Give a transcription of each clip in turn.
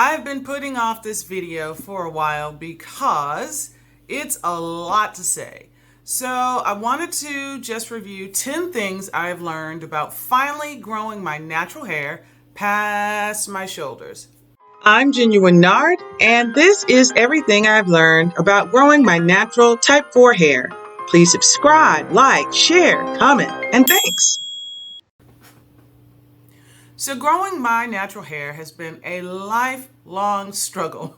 I've been putting off this video for a while because it's a lot to say. So I wanted to just review 10 things I've learned about finally growing my natural hair past my shoulders. I'm Genuine Nard, and this is everything I've learned about growing my natural type 4 hair. Please subscribe, like, share, comment, and thanks. So growing my natural hair has been a lifelong struggle.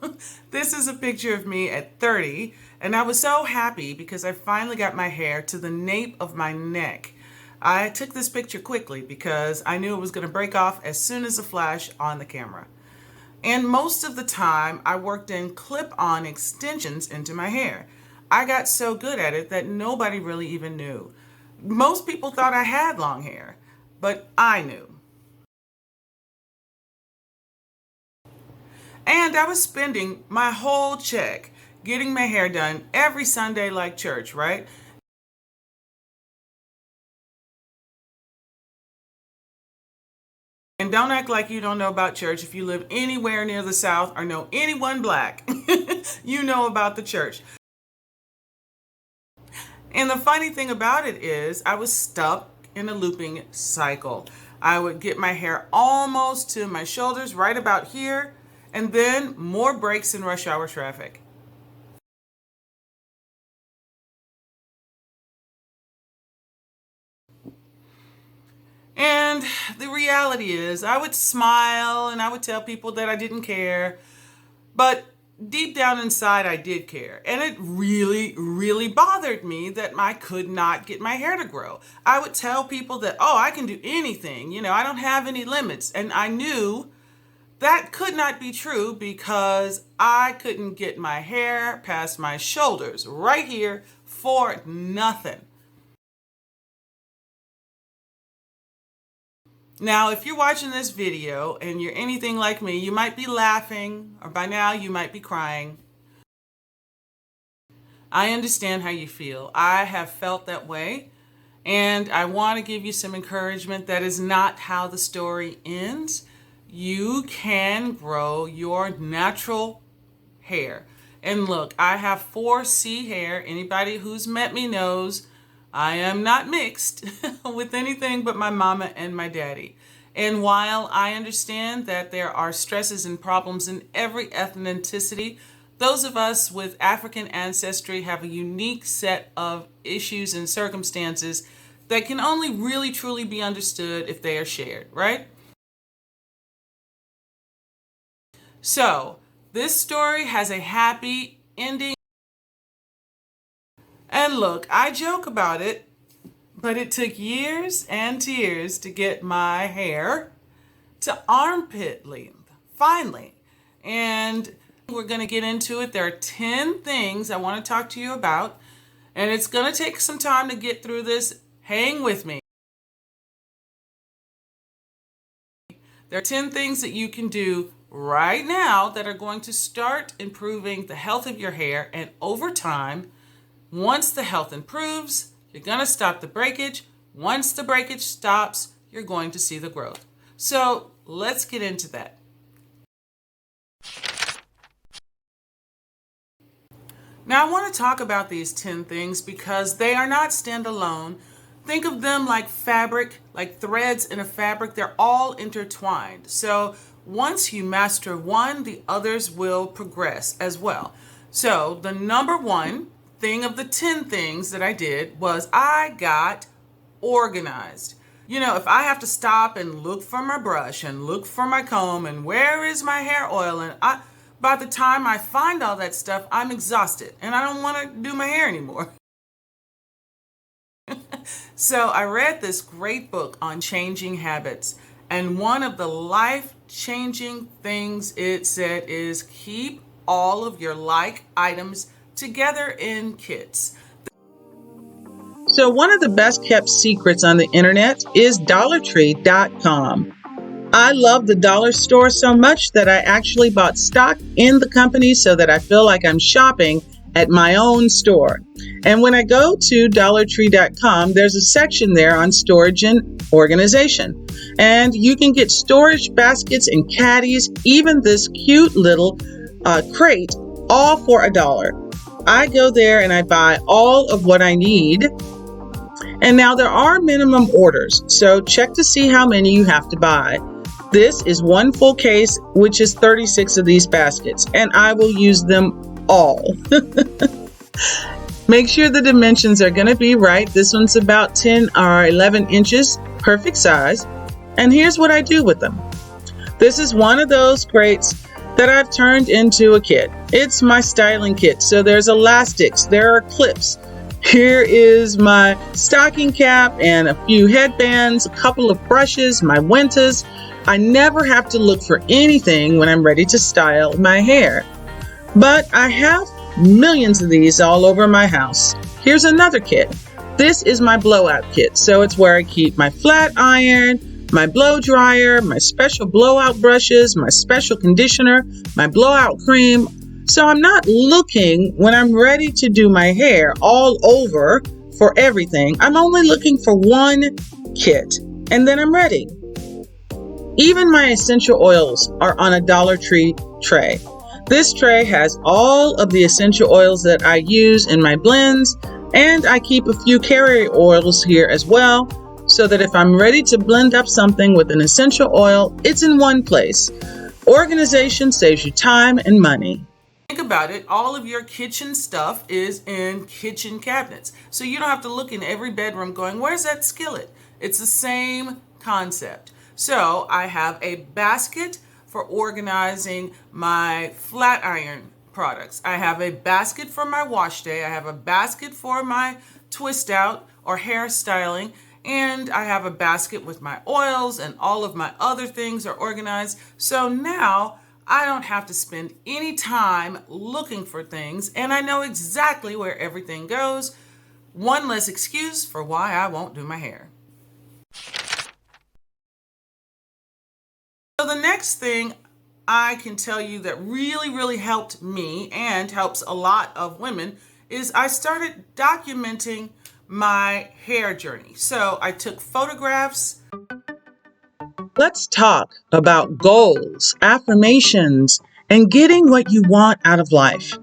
This is a picture of me at 30, and I was so happy because I finally got my hair to the nape of my neck. I took this picture quickly because I knew it was going to break off as soon as a flash on the camera. And most of the time, I worked in clip-on extensions into my hair. I got so good at it that nobody really even knew. Most people thought I had long hair, but I knew. And I was spending my whole check getting my hair done every Sunday like church, right? And don't act like you don't know about church if you live anywhere near the South or know anyone black. You know about the church. And the funny thing about it is I was stuck in a looping cycle. I would get my hair almost to my shoulders, right about here, and then more breaks in rush hour traffic. And the reality is I would smile and I would tell people that I didn't care, but deep down inside I did care. And it really bothered me that I could not get my hair to grow. I would tell people that, oh, I can do anything, I don't have any limits. And I knew that could not be true because I couldn't get my hair past my shoulders right here for nothing. Now, if you're watching this video and you're anything like me, you might be laughing, or by now you might be crying. I understand how you feel. I have felt that way, and I want to give you some encouragement. That is not how the story ends. You can grow your natural hair. And look, I have 4C hair. Anybody who's met me knows I am not mixed with anything but my mama and my daddy. And while I understand that there are stresses and problems in every ethnicity, those of us with African ancestry have a unique set of issues and circumstances that can only really truly be understood if they are shared, right? So, this story has a happy ending. And look, I joke about it, but it took years and tears to get my hair to armpit length, finally. And we're going to get into it. There are 10 things I want to talk to you about, and it's going to take some time to get through this. Hang with me. There are 10 things that you can do right now that are going to start improving the health of your hair, and over time, once the health improves, you're going to stop the breakage. Once the breakage stops, you're going to see the growth. So let's get into that. Now I want to talk about these 10 things because they are not standalone. Think of them like fabric, like threads in a fabric. They're all intertwined. So once you master one, the others will progress as well. So the number one thing of the 10 things that I did was I got organized. If I have to stop and look for my brush and look for my comb and where is my hair oil, and by the time I find all that stuff, I'm exhausted and I don't want to do my hair anymore. So I read this great book on changing habits, and one of the life-changing things it said is keep all of your like items together in kits. So one of the best kept secrets on the internet is DollarTree.com. I love the dollar store so much that I actually bought stock in the company so that I feel like I'm shopping at my own store. And when I go to dollartree.com, there's a section there on storage and organization. And you can get storage baskets and caddies, even this cute little crate, all for $1. I go there and I buy all of what I need. And now there are minimum orders, so check to see how many you have to buy. This is one full case, which is 36 of these baskets, and I will use them all. Make sure the dimensions are going to be right. This one's about 10 or 11 inches, perfect size. And here's what I do with them. This is one of those crates that I've turned into a kit. It's my styling kit, so there's elastics, there are clips. Here is my stocking cap and a few headbands, a couple of brushes, my Wentas. I never have to look for anything when I'm ready to style my hair. But I have millions of these all over my house. Here's another kit. This is my blowout kit, so it's where I keep my flat iron, my blow dryer, my special blowout brushes, my special conditioner, my blowout cream. So I'm not looking when I'm ready to do my hair all over for everything. I'm only looking for one kit, and then I'm ready. Even my essential oils are on a Dollar Tree tray. This tray has all of the essential oils that I use in my blends, and I keep a few carrier oils here as well, so that if I'm ready to blend up something with an essential oil, it's in one place. Organization saves you time and money. Think about it, all of your kitchen stuff is in kitchen cabinets. So you don't have to look in every bedroom going, where's that skillet? It's the same concept. So I have a basket for organizing my flat iron products. I have a basket for my wash day. I have a basket for my twist out or hair styling. And I have a basket with my oils, and all of my other things are organized. So now I don't have to spend any time looking for things, and I know exactly where everything goes. One less excuse for why I won't do my hair. So the next thing I can tell you that really helped me and helps a lot of women is I started documenting my hair journey. So I took photographs. Let's talk about goals, affirmations, and getting what you want out of life.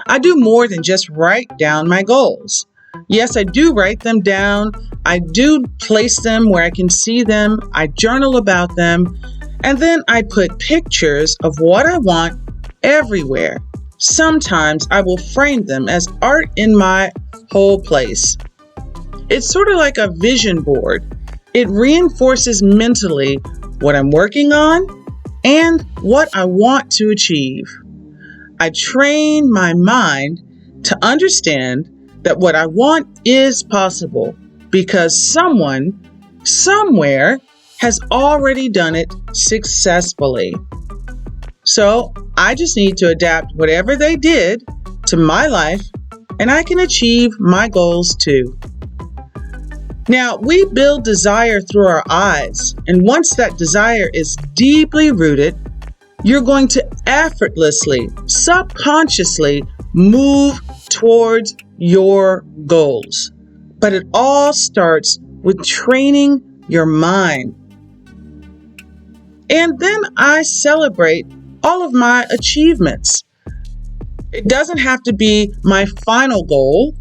I do more than just write down my goals. Yes, I do write them down. I do place them where I can see them. I journal about them. And then I put pictures of what I want everywhere. Sometimes I will frame them as art in my whole place. It's sort of like a vision board. It reinforces mentally what I'm working on and what I want to achieve. I train my mind to understand that what I want is possible because someone, somewhere, has already done it successfully. So I just need to adapt whatever they did to my life, and I can achieve my goals too. Now, we build desire through our eyes, and once that desire is deeply rooted, you're going to effortlessly, subconsciously move towards your goals. But it all starts with training your mind. And then I celebrate all of my achievements. It doesn't have to be my final goal.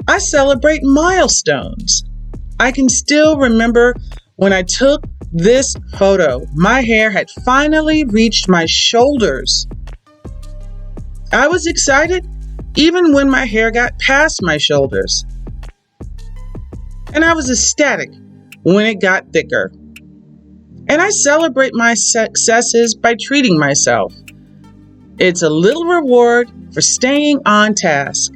I celebrate milestones. I can still remember when I took this photo. My hair had finally reached my shoulders. I was excited even when my hair got past my shoulders. And I was ecstatic when it got thicker. And I celebrate my successes by treating myself. It's a little reward for staying on task.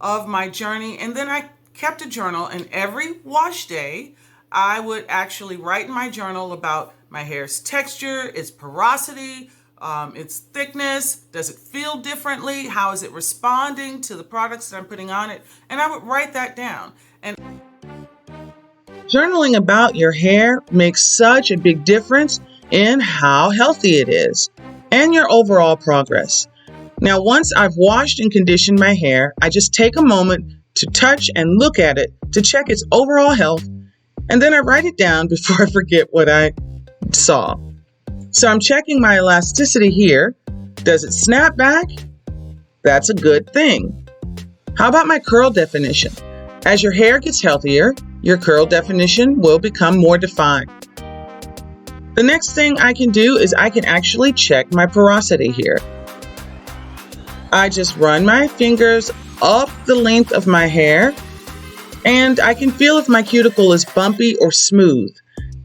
Of my journey, and then I kept a journal, and every wash day I would actually write in my journal about my hair's texture, its porosity, its thickness, does it feel differently, how is it responding to the products that I'm putting on it, and I would write that down. And journaling about your hair makes such a big difference in how healthy it is. and your overall progress. Now, once I've washed and conditioned my hair, I just take a moment to touch and look at it to check its overall health, and then I write it down before I forget what I saw. So I'm checking my elasticity here. Does it snap back? That's a good thing. How about my curl definition? As your hair gets healthier, your curl definition will become more defined. The next thing I can do is I can actually check my porosity here. I just run my fingers up the length of my hair, and I can feel if my cuticle is bumpy or smooth.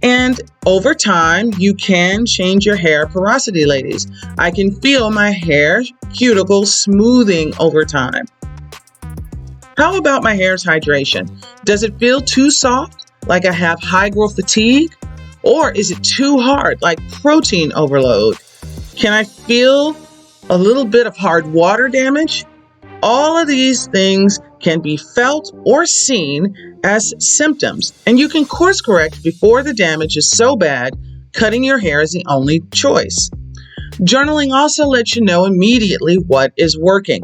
And over time, you can change your hair porosity, ladies. I can feel my hair cuticle smoothing over time. How about my hair's hydration? Does it feel too soft, like I have high growth fatigue? Or is it too hard, like protein overload? Can I feel a little bit of hard water damage? All of these things can be felt or seen as symptoms, and you can course correct before the damage is so bad. Cutting your hair is the only choice. Journaling also lets you know immediately what is working.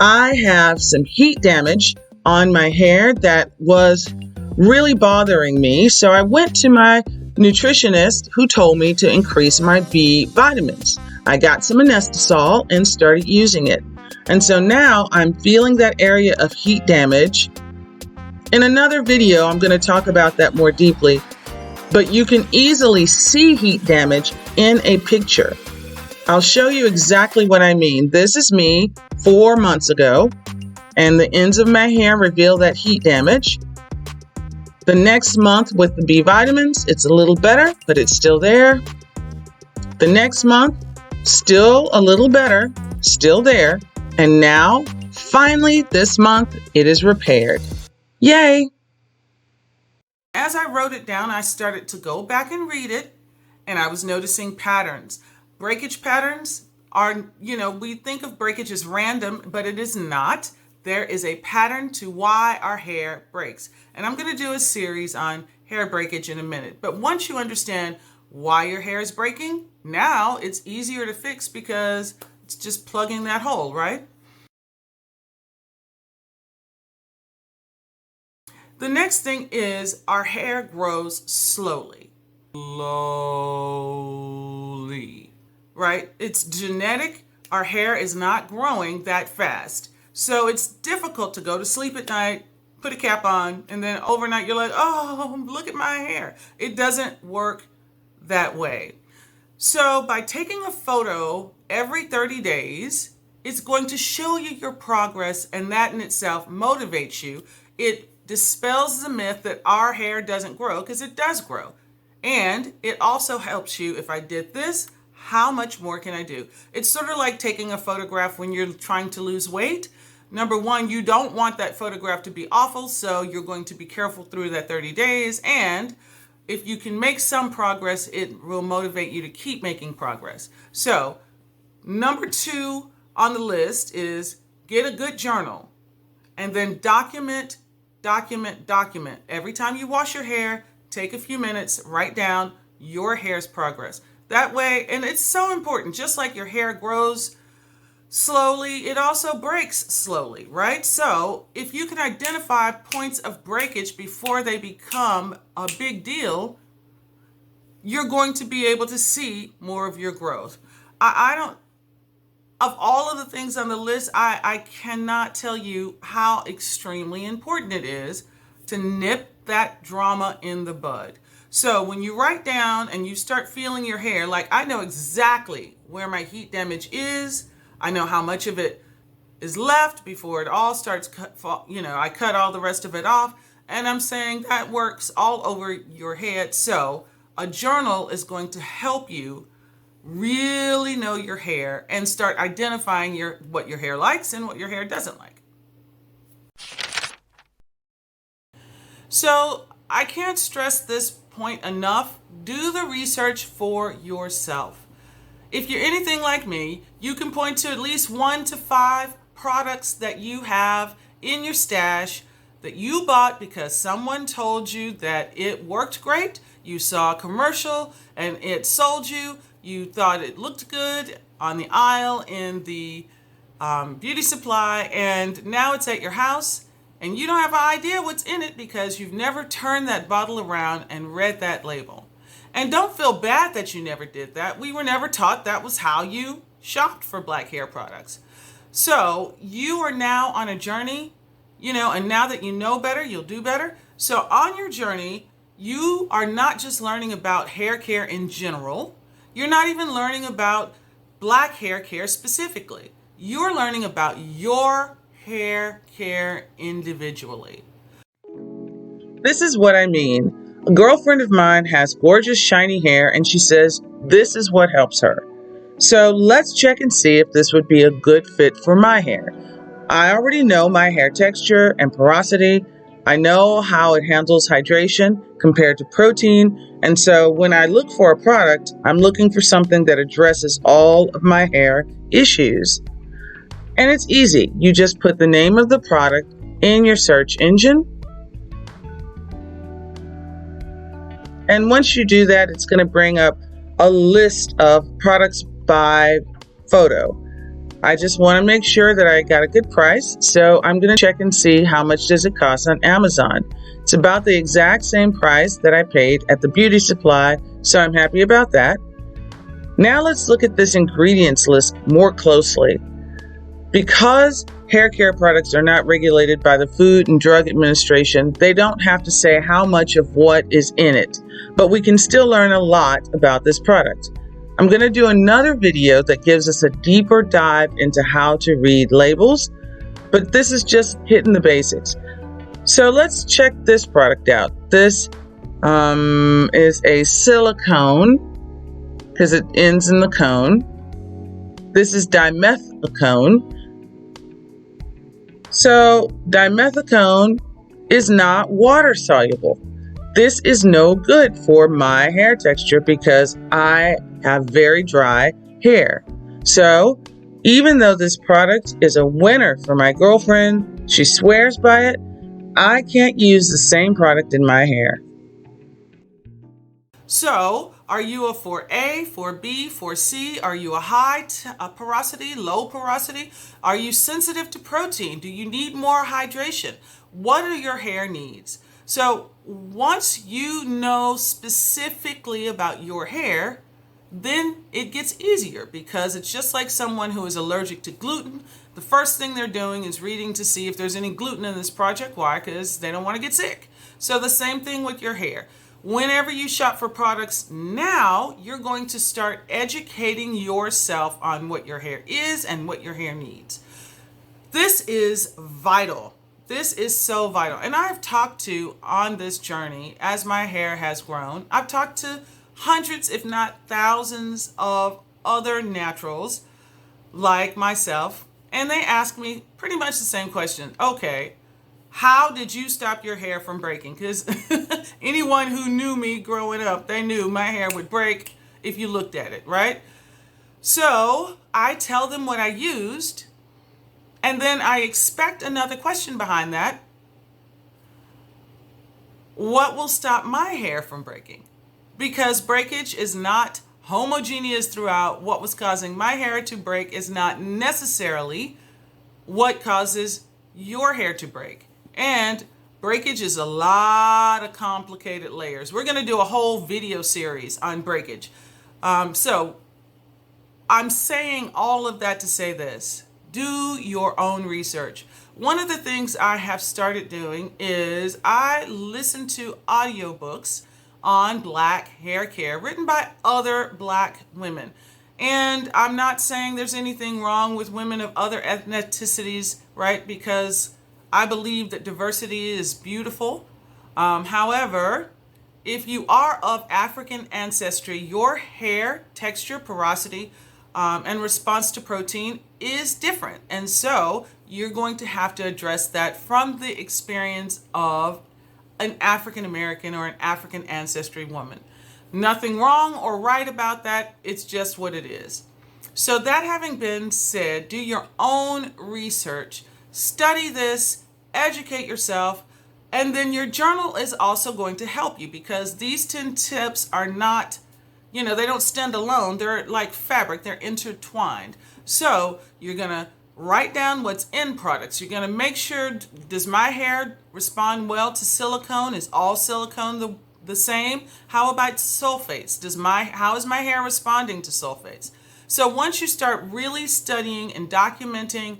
I have some heat damage on my hair that was really bothering me, so I went to my nutritionist who told me to increase my B vitamins. I got some Anestasol and started using it. And so now I'm feeling that area of heat damage. In another video, I'm going to talk about that more deeply, but you can easily see heat damage in a picture. I'll show you exactly what I mean. This is me 4 months ago, and the ends of my hair reveal that heat damage. The next month with the B vitamins, it's a little better, but it's still there. The next month, still a little better, still there. And now, finally, this month, it is repaired. Yay! As I wrote it down, I started to go back and read it, and I was noticing patterns. Breakage patterns are, we think of breakage as random, but it is not. There is a pattern to why our hair breaks. And I'm going to do a series on hair breakage in a minute. But once you understand why your hair is breaking, now it's easier to fix because it's just plugging that hole, right? The next thing is our hair grows slowly. Right? It's genetic. Our hair is not growing that fast. So it's difficult to go to sleep at night, put a cap on, and then overnight you're like, oh, look at my hair. It doesn't work that way. So by taking a photo every 30 days, it's going to show you your progress, and that in itself motivates you. It dispels the myth that our hair doesn't grow, because it does grow. And it also helps you, if I did this, how much more can I do? It's sort of like taking a photograph when you're trying to lose weight. Number one, you don't want that photograph to be awful, so you're going to be careful through that 30 days. And if you can make some progress, it will motivate you to keep making progress. So, number 2 on the list is get a good journal and then document. Every time you wash your hair, take a few minutes, write down your hair's progress. That way, and it's so important, just like your hair grows slowly, it also breaks slowly, right? So if you can identify points of breakage before they become a big deal, you're going to be able to see more of your growth. Of all of the things on the list, I cannot tell you how extremely important it is to nip that drama in the bud. So when you write down and you start feeling your hair, like I know exactly where my heat damage is. I know how much of it is left before it all starts I cut all the rest of it off. And I'm saying that works all over your head. So a journal is going to help you really know your hair and start identifying what your hair likes and what your hair doesn't like. So I can't stress this point enough. Do the research for yourself. If you're anything like me, you can point to at least 1 to 5 products that you have in your stash that you bought because someone told you that it worked great. You saw a commercial and it sold you. you thought it looked good on the aisle in the beauty supply, and now it's at your house and you don't have an idea what's in it because you've never turned that bottle around and read that label. And don't feel bad that you never did that. We were never taught that was how you shopped for black hair products. So you are now on a journey, and now that you know better, you'll do better. So on your journey, you are not just learning about hair care in general. You're not even learning about black hair care specifically. You're learning about your hair care individually. This is what I mean. A girlfriend of mine has gorgeous shiny hair and she says this is what helps her. So let's check and see if this would be a good fit for my hair. I already know my hair texture and porosity. I know how it handles hydration compared to protein. And so when I look for a product, I'm looking for something that addresses all of my hair issues. And it's easy. You just put the name of the product in your search engine. And once you do that, it's going to bring up a list of products by photo. I just want to make sure that I got a good price. So I'm going to check and see how much does it cost on Amazon. It's about the exact same price that I paid at the beauty supply. So I'm happy about that. Now let's look at this ingredients list more closely. Because hair care products are not regulated by the Food and Drug Administration, they don't have to say how much of what is in it, but we can still learn a lot about this product. I'm going to do another video that gives us a deeper dive into how to read labels, but this is just hitting the basics. So let's check this product out. This is a silicone because it ends in the cone. This is dimethicone. So dimethicone is not water soluble. This is no good for my hair texture because I have very dry hair. So even though this product is a winner for my girlfriend, she swears by it, I can't use the same product in my hair. So, are you a 4A, 4B, 4C? Are you a high porosity, low porosity? Are you sensitive to protein? Do you need more hydration? What are your hair needs? So, once you know specifically about your hair, then it gets easier because it's just like someone who is allergic to gluten. The first thing they're doing is reading to see if there's any gluten in this project. Why? Because they don't want to get sick. So the same thing with your hair. Whenever you shop for products now, you're going to start educating yourself on what your hair is and what your hair needs. This is vital. This is so vital. And I've talked to on this journey as my hair has grown. I've talked to hundreds, if not thousands, of other naturals like myself. And they ask me pretty much the same question. Okay, how did you stop your hair from breaking? Because anyone who knew me growing up, they knew my hair would break if you looked at it, right? So I tell them what I used, and then I expect another question behind that. What will stop my hair from breaking? Because breakage is not homogeneous throughout. What was causing my hair to break is not necessarily what causes your hair to break. And breakage is a lot of complicated layers. We're going to do a whole video series on breakage. So I'm saying all of that to say this. Do your own research. One of the things I have started doing is I listen to audiobooks on black hair care written by other black women. And I'm not saying there's anything wrong with women of other ethnicities, right? Because I believe that diversity is beautiful. However, if you are of African ancestry, your hair texture, porosity, and response to protein is different. And so you're going to have to address that from the experience of an African American or an African ancestry woman. Nothing wrong or right about that. It's just what it is. So that having been said, do your own research, study this, educate yourself, and then your journal is also going to help you because these 10 tips are not, they don't stand alone. They're like fabric, they're intertwined. So you're going to write down what's in products. You're going to make sure, does my hair respond well to silicone? Is all silicone the same? How about sulfates? How is my hair responding to sulfates? So once you start really studying and documenting,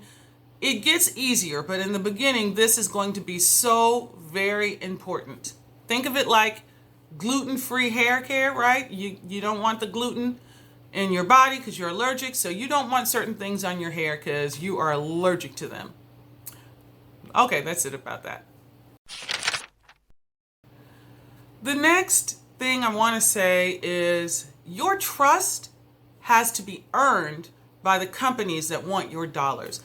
it gets easier, but in the beginning, this is going to be so very important. Think of it like gluten-free hair care, right? You don't want the gluten in your body because you're allergic, so you don't want certain things on your hair because you are allergic to them. Okay, that's it about that. The next thing I want to say is your trust has to be earned by the companies that want your dollars.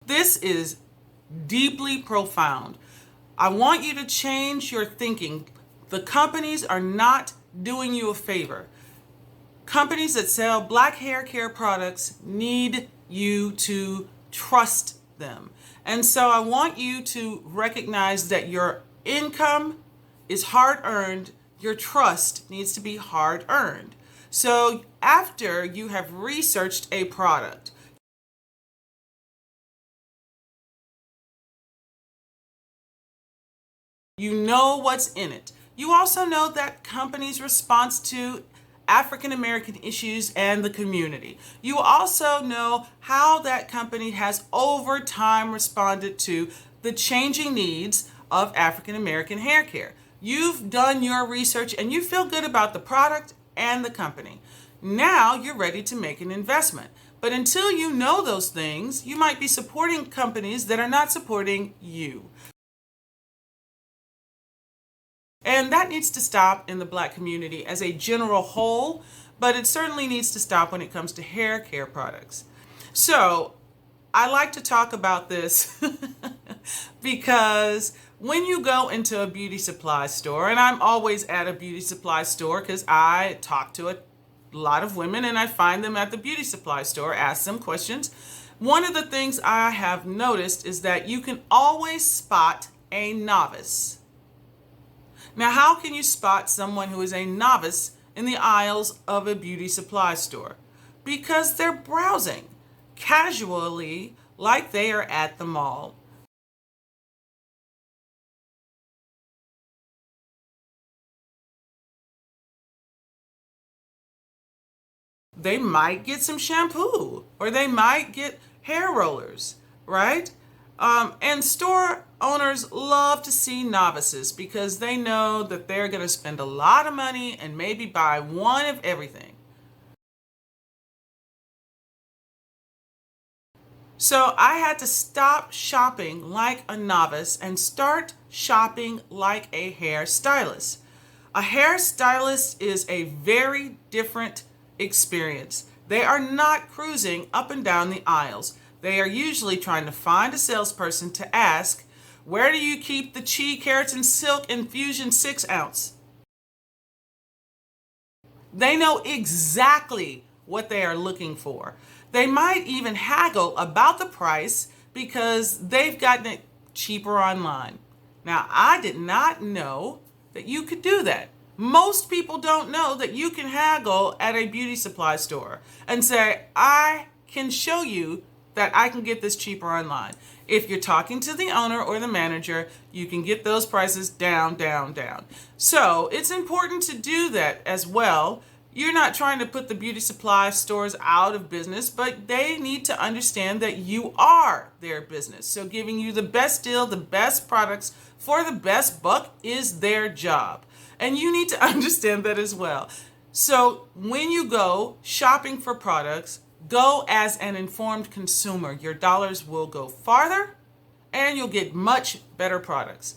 This is deeply profound. I want you to change your thinking. The companies are not doing you a favor. Companies that sell black hair care products need you to trust them. And so I want you to recognize that your income is hard earned. Your trust needs to be hard earned. So after you have researched a product, you know what's in it. You also know that company's response to African American issues and the community. You also know how that company has over time responded to the changing needs of African American hair care. You've done your research and you feel good about the product and the company. Now you're ready to make an investment. But until you know those things, you might be supporting companies that are not supporting you. And that needs to stop in the black community as a general whole, but it certainly needs to stop when it comes to hair care products. So I like to talk about this because when you go into a beauty supply store, and I'm always at a beauty supply store because I talk to a lot of women and I find them at the beauty supply store, ask them questions. One of the things I have noticed is that you can always spot a novice. Now, how can you spot someone who is a novice in the aisles of a beauty supply store? Because they're browsing casually like they are at the mall. They might get some shampoo or they might get hair rollers, right? And store owners love to see novices because they know that they're going to spend a lot of money and maybe buy one of everything. So I had to stop shopping like a novice and start shopping like a hairstylist. A hairstylist is a very different experience. They are not cruising up and down the aisles. They are usually trying to find a salesperson to ask, where do you keep the Chi Keratin Silk Infusion 6 ounce? They know exactly what they are looking for. They might even haggle about the price because they've gotten it cheaper online. Now, I did not know that you could do that. Most people don't know that you can haggle at a beauty supply store and say, I can show you that I can get this cheaper online. If you're talking to the owner or the manager, you can get those prices down, down, down. So it's important to do that as well. You're not trying to put the beauty supply stores out of business, but they need to understand that you are their business. So giving you the best deal, the best products for the best buck is their job. And you need to understand that as well. So when you go shopping for products, go as an informed consumer. Your dollars will go farther and you'll get much better products.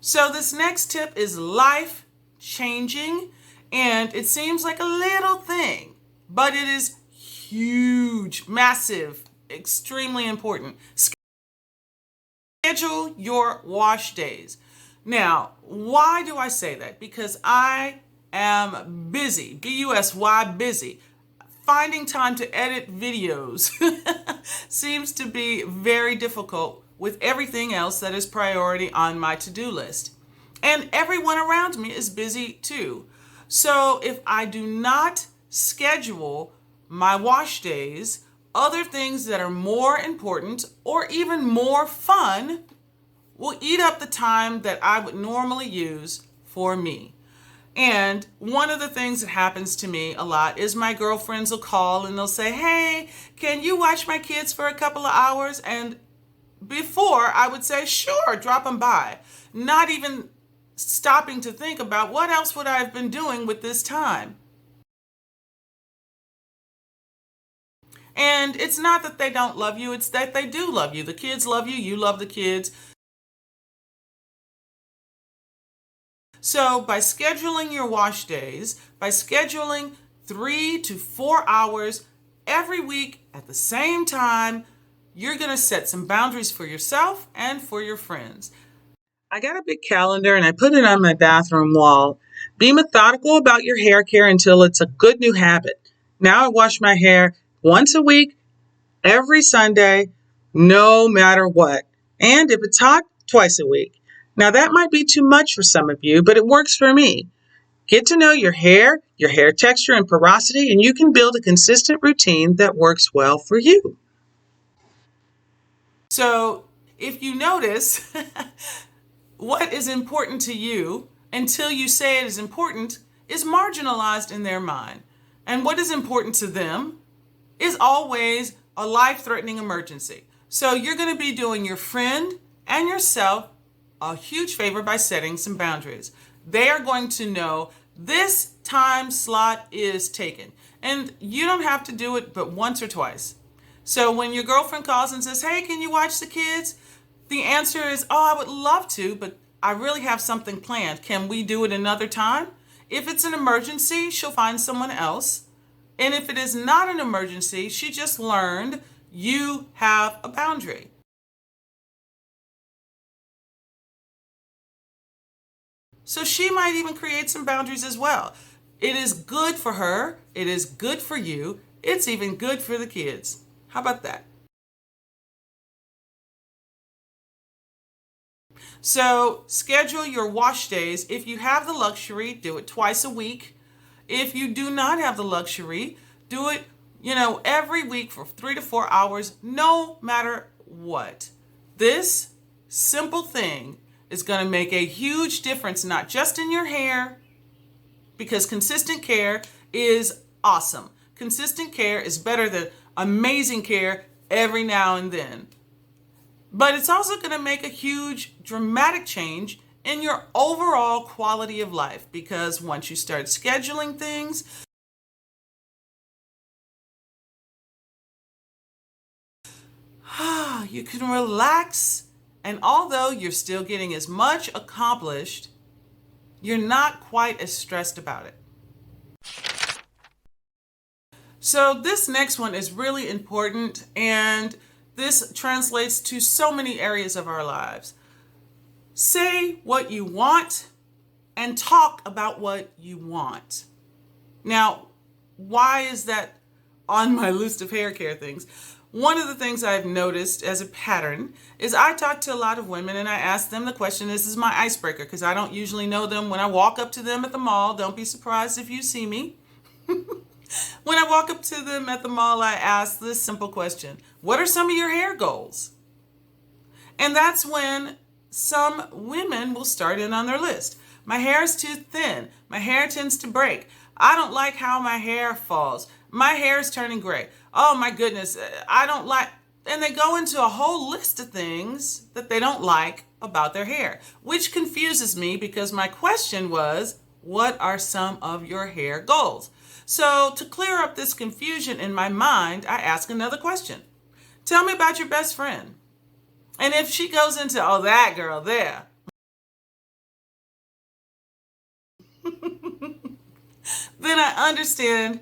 So this next tip is life changing, and it seems like a little thing, but it is huge, massive, extremely important. Schedule your wash days. Now, why do I say that? Because I am busy, busy, finding time to edit videos seems to be very difficult with everything else that is priority on my to-do list. And everyone around me is busy too. So if I do not schedule my wash days, other things that are more important or even more fun will eat up the time that I would normally use for me. And one of the things that happens to me a lot is my girlfriends will call and they'll say, hey, can you watch my kids for a couple of hours? And before I would say, sure, drop them by. Not even stopping to think about what else would I have been doing with this time. And it's not that they don't love you, it's that they do love you. The kids love you, you love the kids. So by scheduling your wash days, by scheduling 3 to 4 hours every week at the same time, you're going to set some boundaries for yourself and for your friends. I got a big calendar and I put it on my bathroom wall. Be methodical about your hair care until it's a good new habit. Now I wash my hair once a week, every Sunday, no matter what. And if it's hot, twice a week. Now that might be too much for some of you, but it works for me. Get to know your hair texture and porosity, and you can build a consistent routine that works well for you. So if you notice, what is important to you until you say it is important is marginalized in their mind. And what is important to them is always a life-threatening emergency. So you're going to be doing your friend and yourself a huge favor by setting some boundaries. They are going to know this time slot is taken. And you don't have to do it but once or twice. So when your girlfriend calls and says, hey, can you watch the kids? The answer is, oh, I would love to, but I really have something planned. Can we do it another time? If it's an emergency, she'll find someone else. And if it is not an emergency, she just learned you have a boundary. So she might even create some boundaries as well. It is good for her. It is good for you. It's even good for the kids. How about that? So schedule your wash days. If you have the luxury, do it twice a week. If you do not have the luxury, do it, every week for 3 to 4 hours, no matter what. This simple thing is going to make a huge difference, not just in your hair, because consistent care is awesome. Consistent care is better than amazing care every now and then. But it's also going to make a huge, dramatic change in your overall quality of life, because once you start scheduling things, you can relax. And although you're still getting as much accomplished, you're not quite as stressed about it. So this next one is really important, and this translates to so many areas of our lives. Say what you want and talk about what you want. Now, why is that on my list of hair care things? One of the things I've noticed as a pattern is I talk to a lot of women and I ask them the question. This is my icebreaker because I don't usually know them when I walk up to them at the mall. Don't be surprised if you see me. When I walk up to them at the mall, I ask this simple question: what are some of your hair goals? And that's when some women will start in on their list. My hair is too thin. My hair tends to break. I don't like how my hair falls. My hair is turning gray. Oh my goodness, I don't like, and they go into a whole list of things that they don't like about their hair, which confuses me because my question was, what are some of your hair goals? So to clear up this confusion in my mind, I ask another question. Tell me about your best friend. And if she goes into, oh, that girl there, then I understand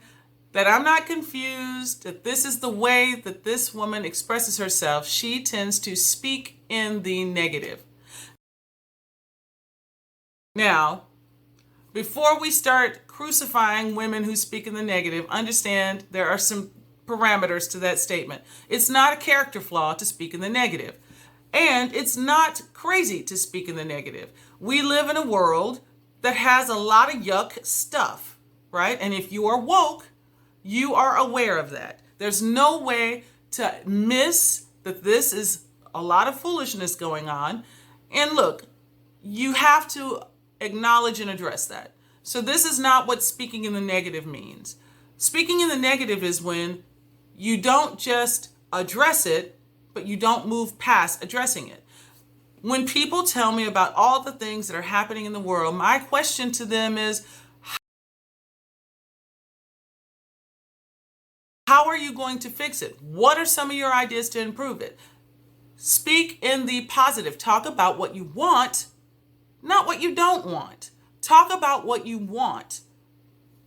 that I'm not confused, that this is the way that this woman expresses herself. She tends to speak in the negative. Now, before we start crucifying women who speak in the negative, understand there are some parameters to that statement. It's not a character flaw to speak in the negative. And it's not crazy to speak in the negative. We live in a world that has a lot of yuck stuff, right? And if you are woke, you are aware of that. There's no way to miss that this is a lot of foolishness going on. And look, you have to acknowledge and address that. So this is not what speaking in the negative means. Speaking in the negative is when you don't just address it, but you don't move past addressing it. When people tell me about all the things that are happening in the world, my question to them is, how are you going to fix it? What are some of your ideas to improve it? Speak in the positive. Talk about what you want, not what you don't want. Talk about what you want,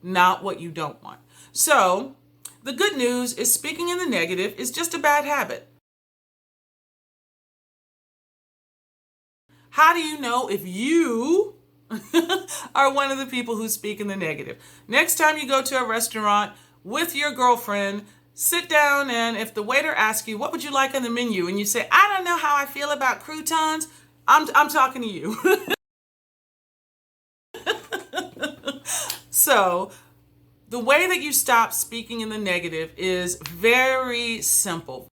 not what you don't want. So, the good news is speaking in the negative is just a bad habit. How do you know if you are one of the people who speak in the negative? Next time you go to a restaurant with your girlfriend, sit down, and if the waiter asks you, what would you like on the menu? And you say, I don't know how I feel about croutons. I'm talking to you. So, the way that you stop speaking in the negative is very simple.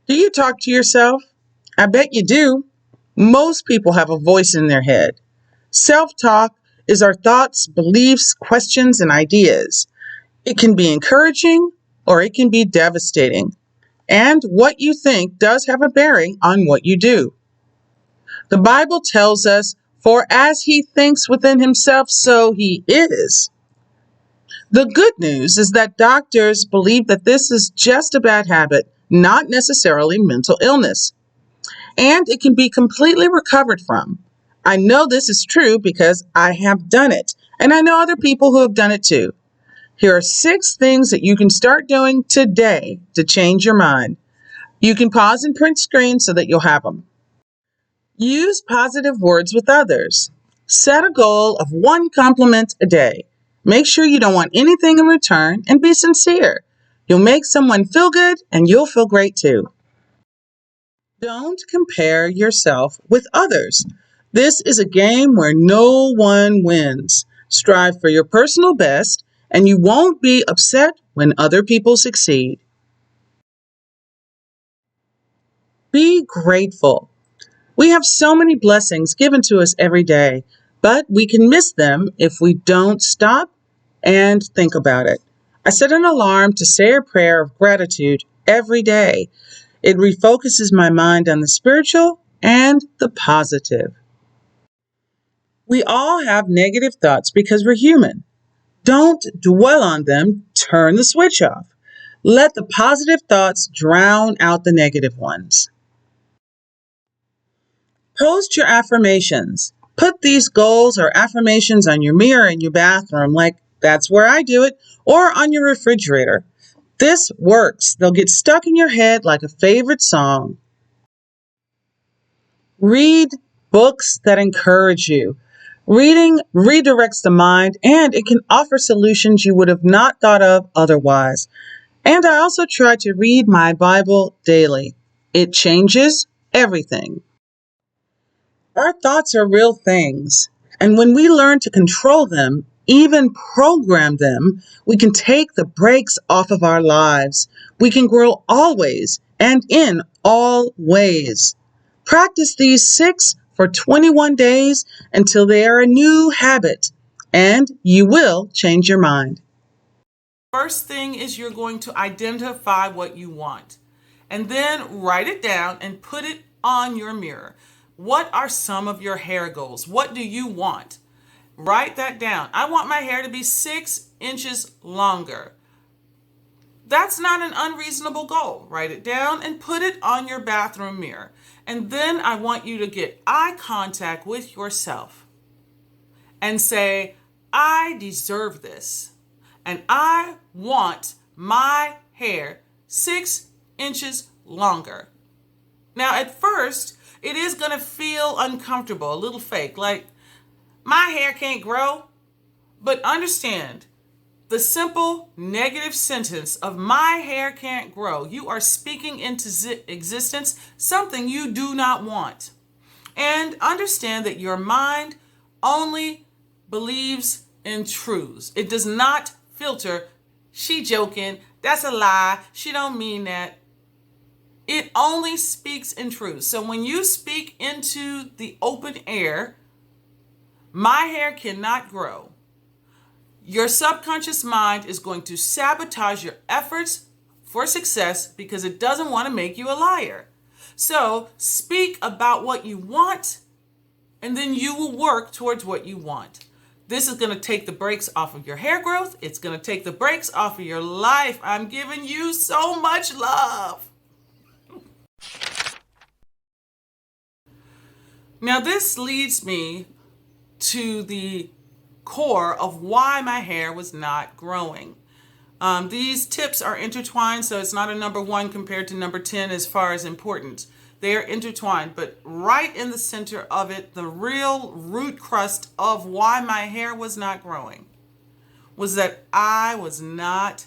Do you talk to yourself? I bet you do. Most people have a voice in their head. Self-talk is our thoughts, beliefs, questions, and ideas. It can be encouraging or it can be devastating. And what you think does have a bearing on what you do. The Bible tells us, for as he thinks within himself, so he is. The good news is that doctors believe that this is just a bad habit, not necessarily mental illness. And it can be completely recovered from. I know this is true because I have done it, and I know other people who have done it too. Here are 6 things that you can start doing today to change your mind. You can pause and print screens so that you'll have them. Use positive words with others. Set a goal of 1 compliment a day. Make sure you don't want anything in return and be sincere. You'll make someone feel good and you'll feel great too. Don't compare yourself with others. This is a game where no one wins. Strive for your personal best and you won't be upset when other people succeed. Be grateful. We have so many blessings given to us every day, but we can miss them if we don't stop and think about it. I set an alarm to say a prayer of gratitude every day. It refocuses my mind on the spiritual and the positive. We all have negative thoughts because we're human. Don't dwell on them. Turn the switch off. Let the positive thoughts drown out the negative ones. Post your affirmations. Put these goals or affirmations on your mirror in your bathroom, like that's where I do it, or on your refrigerator. This works. They'll get stuck in your head like a favorite song. Read books that encourage you. Reading redirects the mind and it can offer solutions you would have not thought of otherwise. And I also try to read my Bible daily. It changes everything. Our thoughts are real things, and when we learn to control them, even program them, we can take the brakes off of our lives. We can grow always and in all ways. Practice these 6 for 21 days until they are a new habit, and you will change your mind. First thing is you're going to identify what you want, and then write it down and put it on your mirror. What are some of your hair goals? What do you want? Write that down. I want my hair to be 6 inches longer. That's not an unreasonable goal. Write it down and put it on your bathroom mirror. And then I want you to get eye contact with yourself and say, I deserve this. And I want my hair 6 inches longer. Now, at first, it is going to feel uncomfortable, a little fake, like my hair can't grow. But understand, The simple negative sentence of my hair can't grow, you are speaking into existence something you do not want. And understand that your mind only believes in truths. It does not filter, she joking, that's a lie, she don't mean that. It only speaks in truth. So when you speak into the open air, my hair cannot grow, your subconscious mind is going to sabotage your efforts for success because it doesn't want to make you a liar. So speak about what you want, and then you will work towards what you want. This is going to take the brakes off of your hair growth. It's going to take the brakes off of your life. I'm giving you so much love. Now, this leads me to the core of why my hair was not growing. These tips are intertwined, so it's not a number 1 compared to number 10 as far as importance. They are intertwined, but right in the center of it, the real root crust of why my hair was not growing was that I was not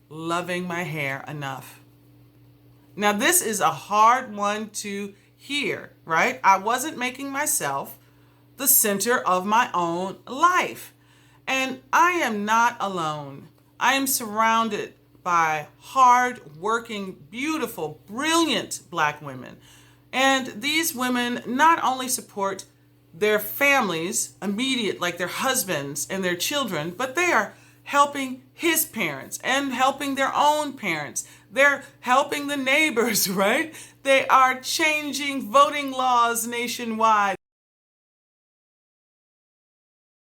loving my hair enough. Now, this is a hard one to hear, right? I wasn't making myself the center of my own life. And I am not alone. I am surrounded by hard-working, beautiful, brilliant Black women. And these women not only support their families, immediate, like their husbands and their children, but they are helping his parents and helping their own parents. They're helping the neighbors, right? They are changing voting laws nationwide.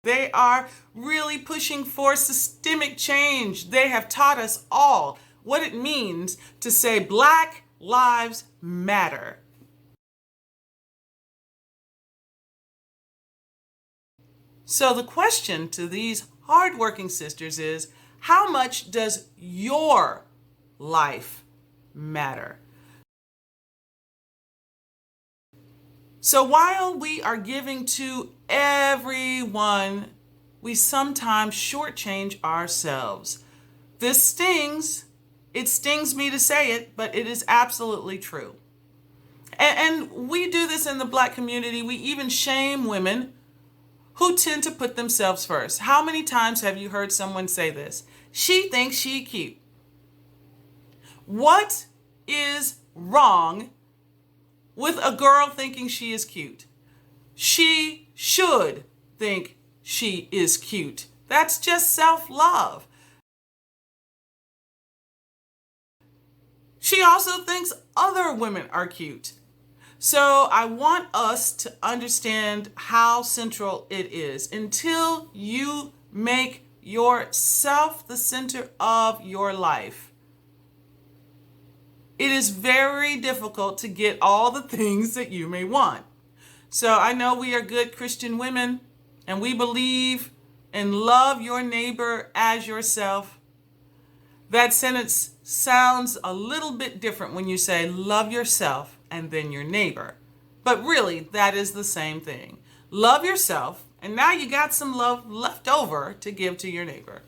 They are really pushing for systemic change. They have taught us all what it means to say Black Lives Matter. So the question to these hardworking sisters is, how much does your life matter? So while we are giving to everyone, we sometimes shortchange ourselves. This stings. It stings me to say it, but it is absolutely true. And we do this in the Black community. We even shame women who tend to put themselves first. How many times have you heard someone say this? She thinks she cute. What is wrong with a girl thinking she is cute? She should think she is cute. That's just self-love. She also thinks other women are cute. So I want us to understand how central it is. Until you make yourself the center of your life, it is very difficult to get all the things that you may want. So I know we are good Christian women and we believe and love your neighbor as yourself. That sentence sounds a little bit different when you say love yourself and then your neighbor. But really, that is the same thing. Love yourself, and now you got some love left over to give to your neighbor.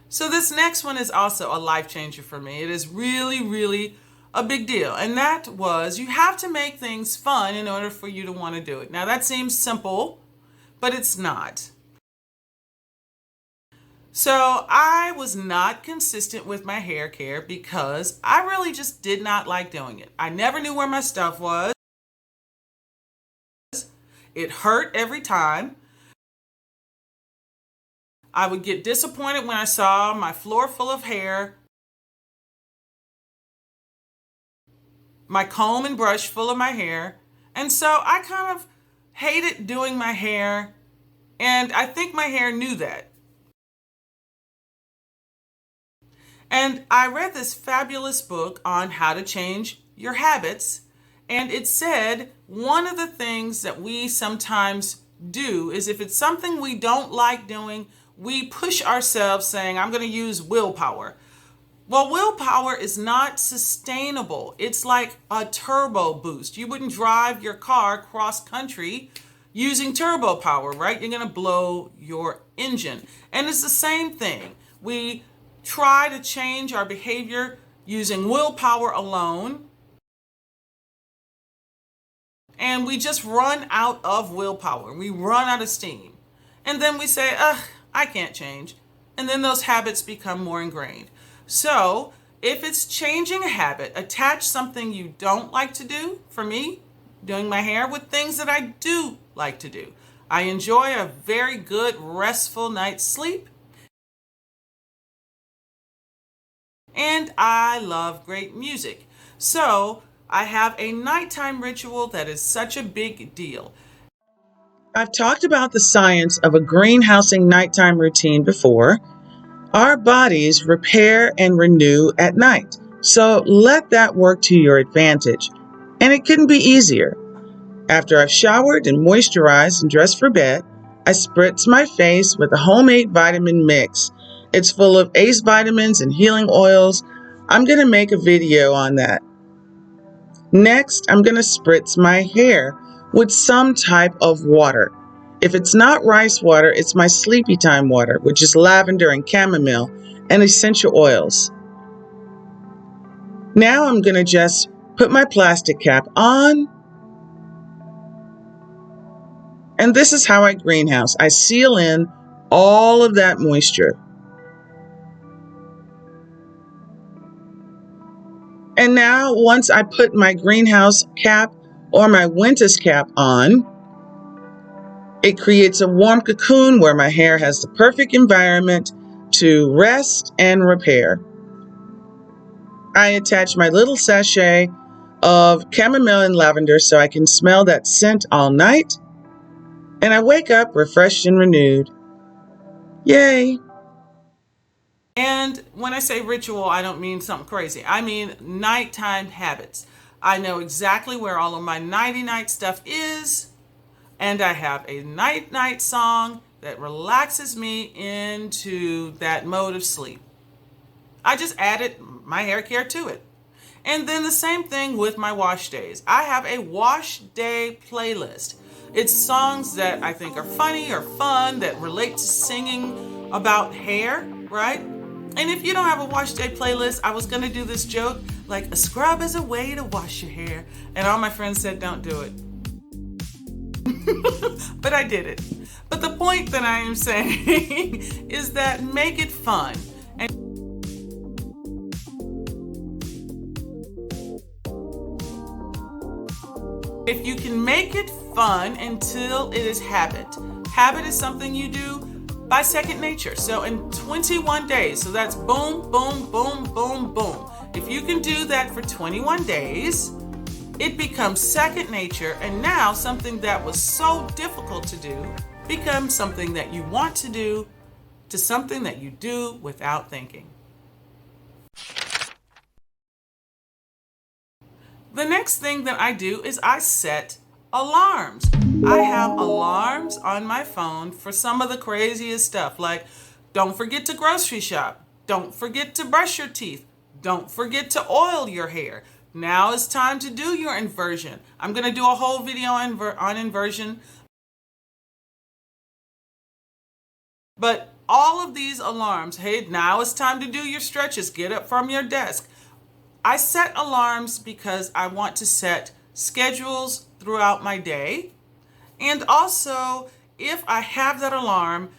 So this next one is also a life changer for me. It is really, really a big deal. And that was, you have to make things fun in order for you to want to do it. Now that seems simple, but it's not. So I was not consistent with my hair care because I really just did not like doing it. I never knew where my stuff was. It hurt every time. I would get disappointed when I saw my floor full of hair, my comb and brush full of my hair. And so I kind of hated doing my hair, and I think my hair knew that. And I read this fabulous book on how to change your habits, and it said one of the things that we sometimes do is if it's something we don't like doing, we push ourselves saying, I'm going to use willpower. Well, willpower is not sustainable. It's like a turbo boost. You wouldn't drive your car cross country using turbo power, right? You're going to blow your engine. And it's the same thing. We try to change our behavior using willpower alone, and we just run out of willpower. We run out of steam. And then we say, ugh, I can't change. And then those habits become more ingrained. So if it's changing a habit, attach something you don't like to do. For me, doing my hair, with things that I do like to do. I enjoy a very good, restful night's sleep. And I love great music. So I have a nighttime ritual that is such a big deal. I've talked about the science of a greenhousing nighttime routine before. Our bodies repair and renew at night, so let that work to your advantage. And it couldn't be easier. After I've showered and moisturized and dressed for bed, I spritz my face with a homemade vitamin mix. It's full of ACE vitamins and healing oils. I'm going to make a video on that. Next, I'm going to spritz my hair with some type of water. If it's not rice water, it's my sleepy time water, which is lavender and chamomile and essential oils. Now I'm going to just put my plastic cap on. And this is how I greenhouse. I seal in all of that moisture. And now, once I put my greenhouse cap or my Ventus cap on, it creates a warm cocoon where my hair has the perfect environment to rest and repair. I attach my little sachet of chamomile and lavender so I can smell that scent all night. And I wake up refreshed and renewed. Yay! And when I say ritual, I don't mean something crazy. I mean nighttime habits. I know exactly where all of my nighty-night stuff is, and I have a night-night song that relaxes me into that mode of sleep. I just added my hair care to it. And then the same thing with my wash days. I have a wash day playlist. It's songs that I think are funny or fun that relate to singing about hair, right? And if you don't have a wash day playlist, I was going to do this joke, like a scrub is a way to wash your hair. And all my friends said, don't do it. But I did it. But the point that I am saying is that make it fun. And if you can make it fun until it is habit. Habit is something you do by second nature. So in 21 days, so that's boom, boom, boom, boom, boom. If you can do that for 21 days, it becomes second nature, and now something that was so difficult to do becomes something that you want to do, to something that you do without thinking. The next thing that I do is I set alarms. I have alarms on my phone for some of the craziest stuff, like don't forget to grocery shop, don't forget to brush your teeth, don't forget to oil your hair. Now it's time to do your inversion. I'm going to do a whole video on inversion. But all of these alarms, hey, now it's time to do your stretches, get up from your desk. I set alarms because I want to set schedules throughout my day. And also, if I have that alarm,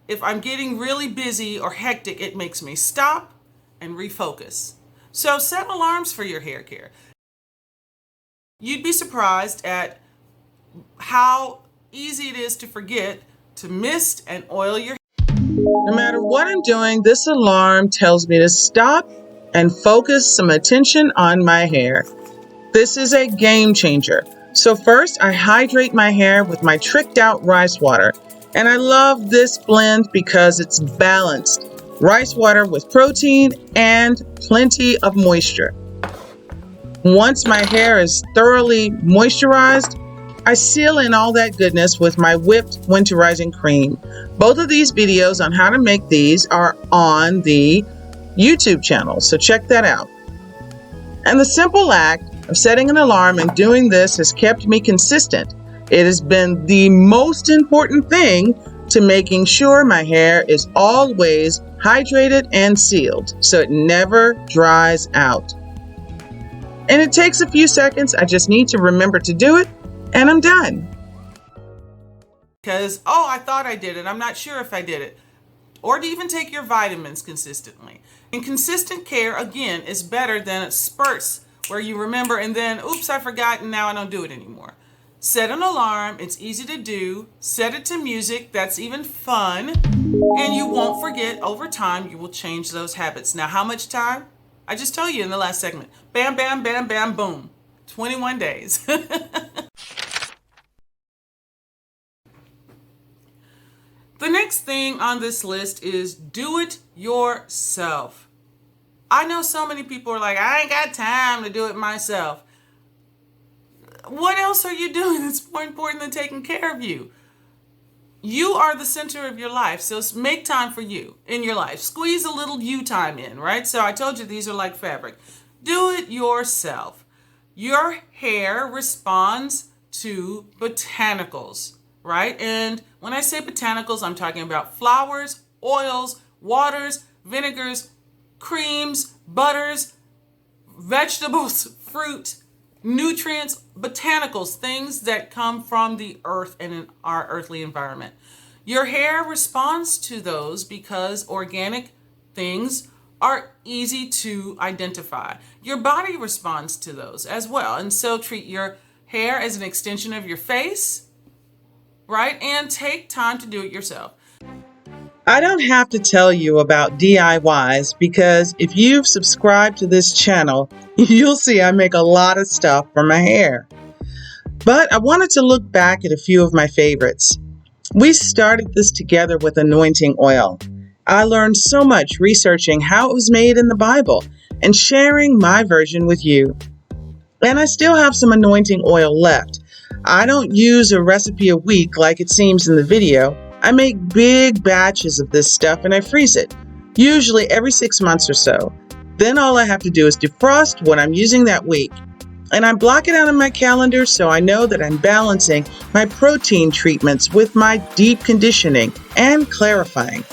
if I'm getting really busy or hectic, it makes me stop and refocus. So set alarms for your hair care. You'd be surprised at how easy it is to forget to mist and oil your hair. No matter what I'm doing, this alarm tells me to stop and focus some attention on my hair. This is a game changer. So first, I hydrate my hair with my tricked out rice water. And I love this blend because it's balanced. Rice water with protein and plenty of moisture. Once my hair is thoroughly moisturized, I seal in all that goodness with my whipped winterizing cream. Both of these videos on how to make these are on the YouTube channel, so check that out. And the simple act of setting an alarm and doing this has kept me consistent. It has been the most important thing to making sure my hair is always hydrated and sealed so it never dries out. And it takes a few seconds. I just need to remember to do it, and I'm done. Because, oh, I thought I did it. I'm not sure if I did it. Or to even take your vitamins consistently. And consistent care, again, is better than spurts where you remember and then, oops, I forgot and now I don't do it anymore. Set an alarm. It's easy to do. Set it to music. That's even fun. And you won't forget. Over time, you will change those habits. Now, how much time? I just told you in the last segment. Bam, bam, bam, bam, boom. 21 days. The next thing on this list is do it yourself. I know so many people are like, I ain't got time to do it myself. What else are you doing that's more important than taking care of you? You are the center of your life, so make time for you in your life. Squeeze a little you time in, right? So I told you these are like fabric. Do it yourself. Your hair responds to botanicals, right? And when I say botanicals, I'm talking about flowers, oils, waters, vinegars, creams, butters, vegetables, fruit, nutrients, botanicals, things that come from the earth and in our earthly environment. Your hair responds to those because organic things are easy to identify. Your body responds to those as well. And so treat your hair as an extension of your face, right? And take time to do it yourself. I don't have to tell you about DIYs because if you've subscribed to this channel, you'll see I make a lot of stuff for my hair. But I wanted to look back at a few of my favorites. We started this together with anointing oil. I learned so much researching how it was made in the Bible and sharing my version with you. And I still have some anointing oil left. I don't use a recipe a week like it seems in the video. I make big batches of this stuff and I freeze it, usually every 6 months or so. Then all I have to do is defrost what I'm using that week. And I block it out on my calendar so I know that I'm balancing my protein treatments with my deep conditioning and clarifying.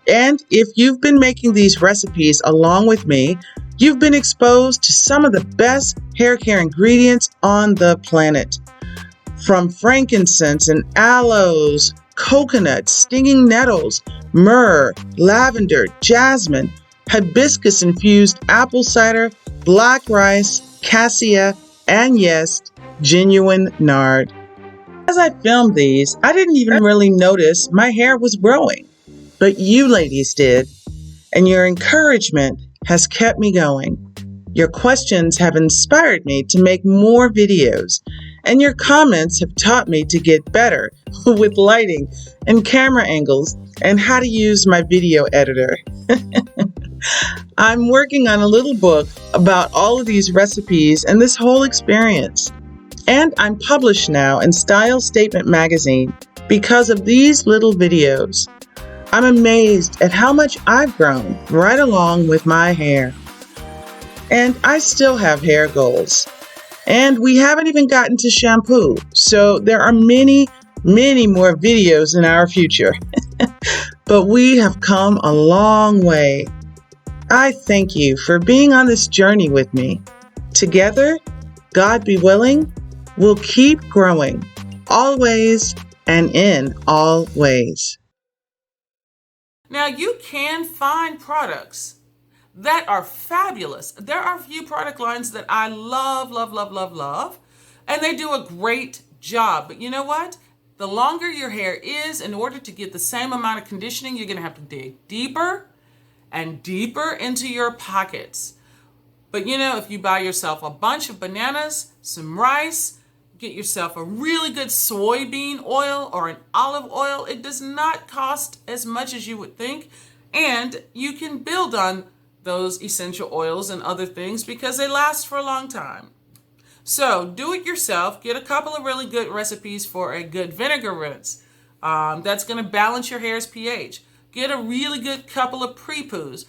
And if you've been making these recipes along with me, you've been exposed to some of the best hair care ingredients on the planet. From frankincense and aloes, coconut, stinging nettles, myrrh, lavender, jasmine, hibiscus-infused apple cider, black rice, cassia, and yes, genuine nard. As I filmed these, I didn't even really notice my hair was growing, but you ladies did, and your encouragement has kept me going. Your questions have inspired me to make more videos, and your comments have taught me to get better with lighting and camera angles and how to use my video editor. I'm working on a little book about all of these recipes and this whole experience. And I'm published now in Style Statement magazine because of these little videos. I'm amazed at how much I've grown right along with my hair. And I still have hair goals. And we haven't even gotten to shampoo, so there are many, many more videos in our future. But we have come a long way. I thank you for being on this journey with me. Together, God be willing, we'll keep growing, always and in all ways. Now, you can find products that are fabulous. There are a few product lines that I love, love, love, love, love, and they do a great job. But you know what? The longer your hair is, in order to get the same amount of conditioning, you're going to have to dig deeper and deeper into your pockets. But you know, if you buy yourself a bunch of bananas, some rice, get yourself a really good soybean oil or an olive oil, it does not cost as much as you would think. And you can build on those essential oils and other things because they last for a long time. So do it yourself. Get a couple of really good recipes for a good vinegar rinse. That's going to balance your hair's pH. Get a really good couple of pre-poos.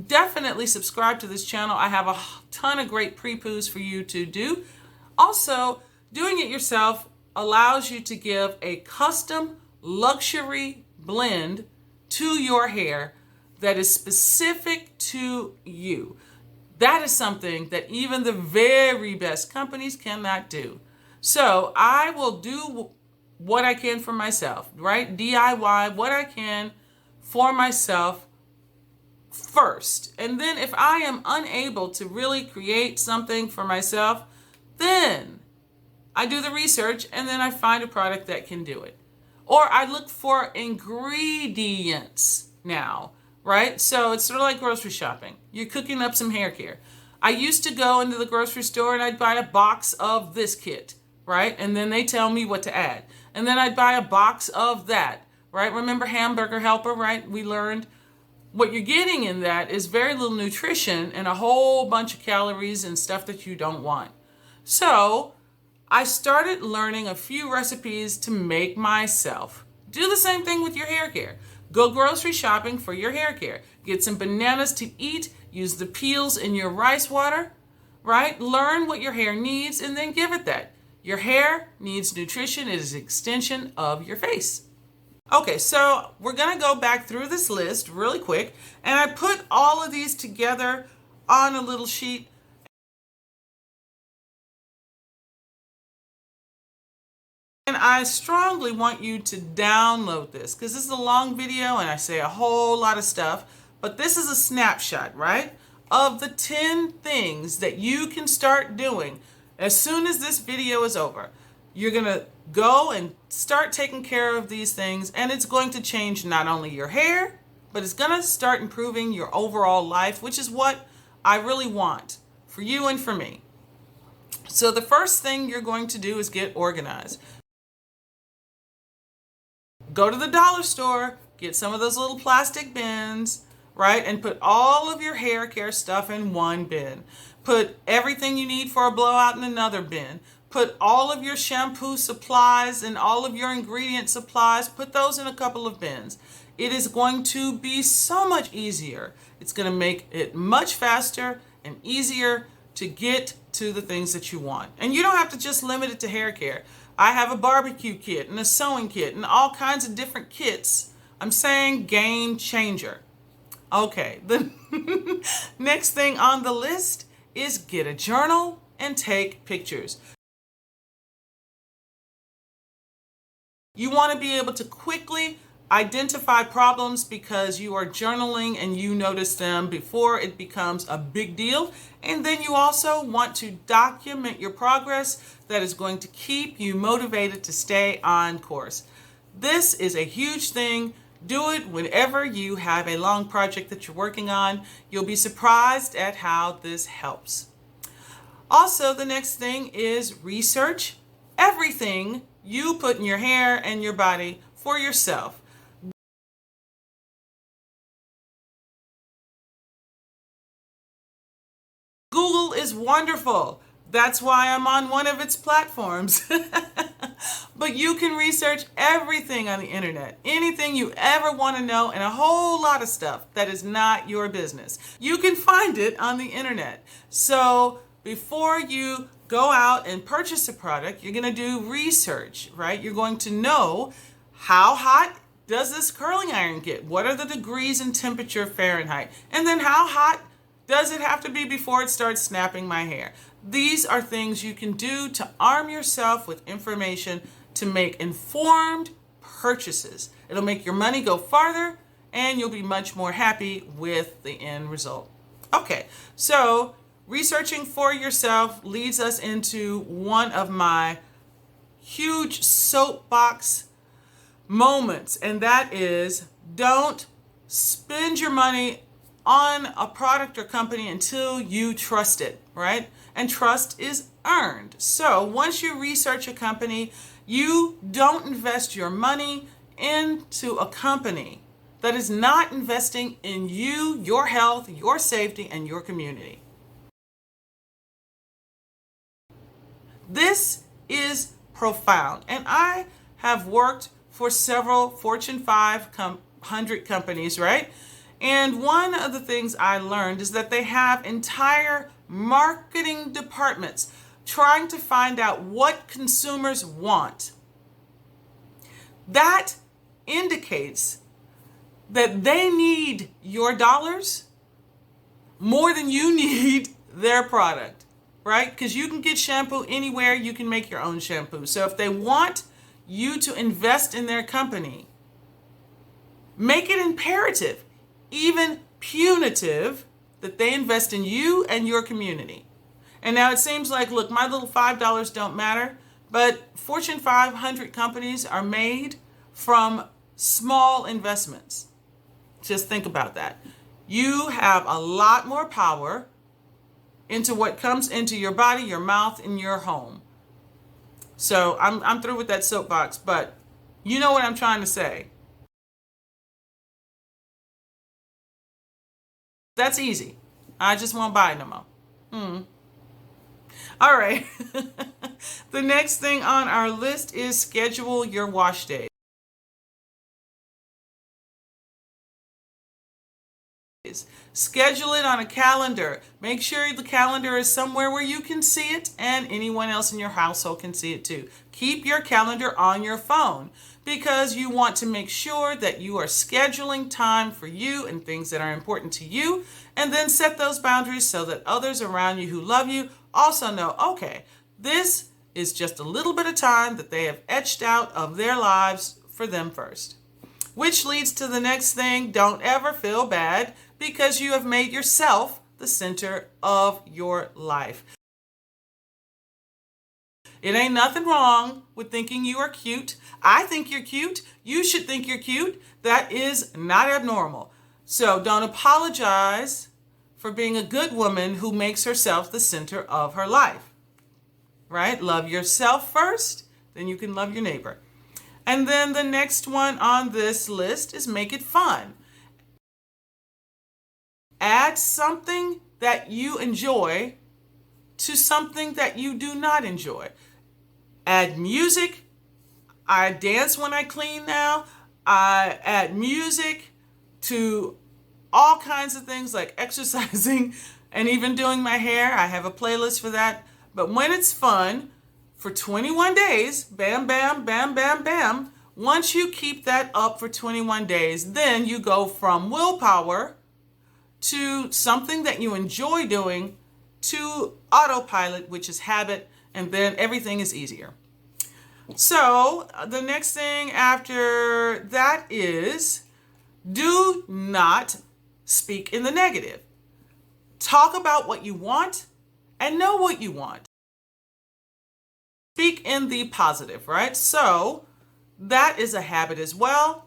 Definitely subscribe to this channel. I have a ton of great pre-poos for you to do. Also, doing it yourself allows you to give a custom luxury blend to your hair that is specific to you. That is something that even the very best companies cannot do. So I will do what I can for myself, right? DIY what I can for myself first. And then if I am unable to really create something for myself, then I do the research and then I find a product that can do it. Or I look for ingredients now, right? So it's sort of like grocery shopping. You're cooking up some hair care. I used to go into the grocery store and I'd buy a box of this kit, right? And then they tell me what to add. And then I'd buy a box of that, right? Remember Hamburger Helper, right? We learned what you're getting in that is very little nutrition and a whole bunch of calories and stuff that you don't want. So I started learning a few recipes to make myself. Do the same thing with your hair care. Go grocery shopping for your hair care. Get some bananas to eat. Use the peels in your rice water, right? Learn what your hair needs and then give it that. Your hair needs nutrition. It is an extension of your face. Okay, so we're going to go back through this list really quick. And I put all of these together on a little sheet. And I strongly want you to download this because this is a long video and I say a whole lot of stuff, but this is a snapshot, right, of the 10 things that you can start doing as soon as this video is over. You're going to go and start taking care of these things, and it's going to change not only your hair, but it's going to start improving your overall life, which is what I really want for you and for me. So the first thing you're going to do is get organized. Go to the dollar store, get some of those little plastic bins, right? And put all of your hair care stuff in one bin. Put everything you need for a blowout in another bin. Put all of your shampoo supplies and all of your ingredient supplies, put those in a couple of bins. It is going to be so much easier. It's going to make it much faster and easier to get to the things that you want. And you don't have to just limit it to hair care. I have a barbecue kit and a sewing kit and all kinds of different kits. I'm saying game changer. Okay, the next thing on the list is get a journal and take pictures. You want to be able to quickly identify problems because you are journaling and you notice them before it becomes a big deal. And then you also want to document your progress that is going to keep you motivated to stay on course. This is a huge thing. Do it whenever you have a long project that you're working on. You'll be surprised at how this helps. Also, the next thing is research everything you put in your hair and your body for yourself. Google is wonderful. That's why I'm on one of its platforms. But you can research everything on the internet, anything you ever want to know, and a whole lot of stuff that is not your business. You can find it on the internet. So before you go out and purchase a product, you're going to do research, right? You're going to know how hot does this curling iron get? What are the degrees and temperature Fahrenheit? And then how hot does it have to be before it starts snapping my hair? These are things you can do to arm yourself with information to make informed purchases. It'll make your money go farther and you'll be much more happy with the end result. Okay, so researching for yourself leads us into one of my huge soapbox moments, and that is don't spend your money on a product or company until you trust it, right? And trust is earned. So once you research a company, you don't invest your money into a company that is not investing in you, your health, your safety, and your community. This is profound. And I have worked for several Fortune 500 companies, right? And one of the things I learned is that they have entire marketing departments trying to find out what consumers want. That indicates that they need your dollars more than you need their product, right? Because you can get shampoo anywhere, you can make your own shampoo. So if they want you to invest in their company, make it imperative, even punitive, that they invest in you and your community. And now it seems like, look, my little $5 don't matter, but Fortune 500 companies are made from small investments. Just think about that. You have a lot more power into what comes into your body, your mouth, and your home. So I'm through with that soapbox, but you know what I'm trying to say. That's easy. I just won't buy no more. All right. The next thing on our list is schedule your wash days. Schedule it on a calendar. Make sure the calendar is somewhere where you can see it and anyone else in your household can see it too. Keep your calendar on your phone because you want to make sure that you are scheduling time for you and things that are important to you, and then set those boundaries so that others around you who love you also know, okay, this is just a little bit of time that they have etched out of their lives for them first. Which leads to the next thing, don't ever feel bad because you have made yourself the center of your life. It ain't nothing wrong with thinking you are cute. I think you're cute. You should think you're cute. That is not abnormal. So don't apologize for being a good woman who makes herself the center of her life. Right? Love yourself first, then you can love your neighbor. And then the next one on this list is make it fun. Add something that you enjoy to something that you do not enjoy. Add music. I dance when I clean now. I add music to all kinds of things like exercising and even doing my hair. I have a playlist for that. But when it's fun, for 21 days, bam, bam, bam, bam, bam, once you keep that up for 21 days, then you go from willpower to something that you enjoy doing to autopilot, which is habit, and then everything is easier. So the next thing after that is do not speak in the negative. Talk about what you want and know what you want. Speak in the positive, right? So that is a habit as well.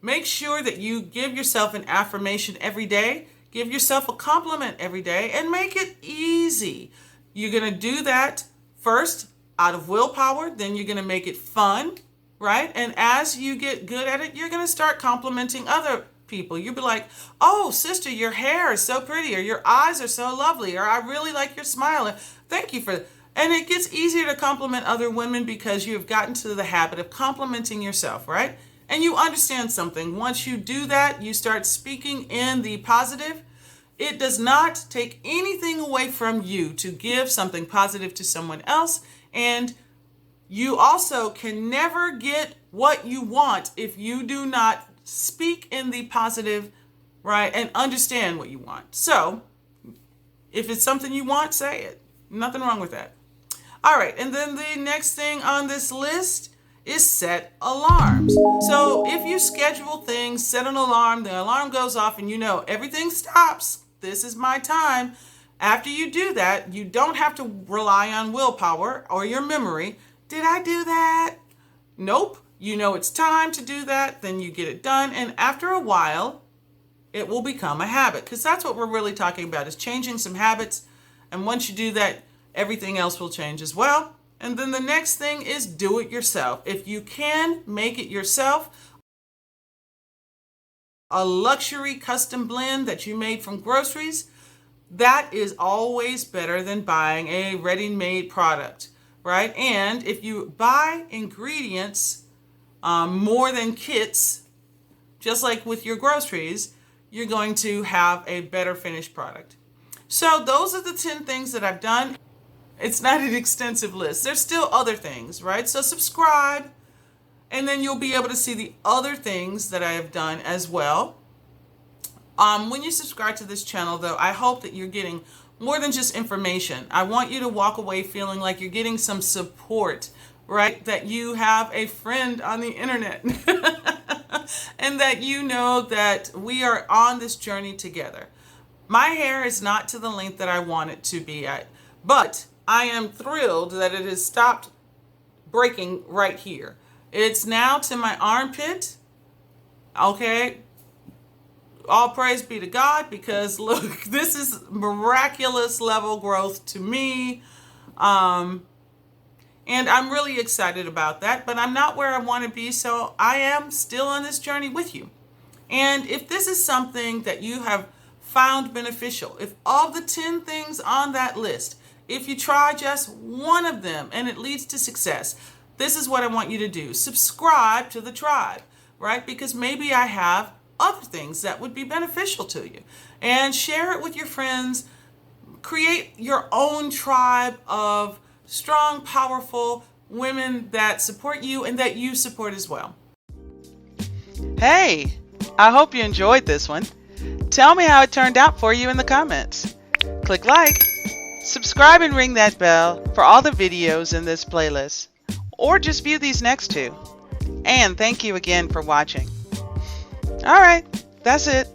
Make sure that you give yourself an affirmation every day. Give yourself a compliment every day and make it easy. You're going to do that first out of willpower, then you're going to make it fun, right? And as you get good at it, you're going to start complimenting other people. You'll be like, oh, sister, your hair is so pretty, or your eyes are so lovely, or I really like your smile. Thank you for that. And it gets easier to compliment other women because you have gotten to the habit of complimenting yourself, right? And you understand something. Once you do that, you start speaking in the positive. It does not take anything away from you to give something positive to someone else. And you also can never get what you want if you do not speak in the positive, right? And understand what you want. So if it's something you want, say it. Nothing wrong with that. All right. And then the next thing on this list is set alarms. So if you schedule things, set an alarm, the alarm goes off and you know everything stops. This is my time. After you do that, you don't have to rely on willpower or your memory. Did I do that? Nope. You know it's time to do that, then you get it done. And after a while, it will become a habit, because that's what we're really talking about, is changing some habits. And once you do that, everything else will change as well. And then the next thing is do it yourself. If you can make it yourself, a luxury custom blend that you made from groceries, that is always better than buying a ready-made product, right? And if you buy ingredients more than kits, just like with your groceries, you're going to have a better finished product. So those are the 10 things that I've done. It's not an extensive list. There's still other things, right? So subscribe, and then you'll be able to see the other things that I have done as well. When you subscribe to this channel, though, I hope that you're getting more than just information. I want you to walk away feeling like you're getting some support, right? That you have a friend on the internet and that you know that we are on this journey together. My hair is not to the length that I want it to be at, but I am thrilled that it has stopped breaking right here. It's now to my armpit. Okay. All praise be to God, because look, this is miraculous level growth to me. And I'm really excited about that, but I'm not where I want to be. So I am still on this journey with you. And if this is something that you have found beneficial, if all the 10 things on that list, if you try just one of them and it leads to success, this is what I want you to do. Subscribe to the tribe, right? Because maybe I have other things that would be beneficial to you. And share it with your friends. Create your own tribe of strong, powerful women that support you and that you support as well. Hey, I hope you enjoyed this one. Tell me how it turned out for you in the comments. Click like, subscribe, and ring that bell for all the videos in this playlist, or just view these next two. And thank you again for watching. Alright, that's it.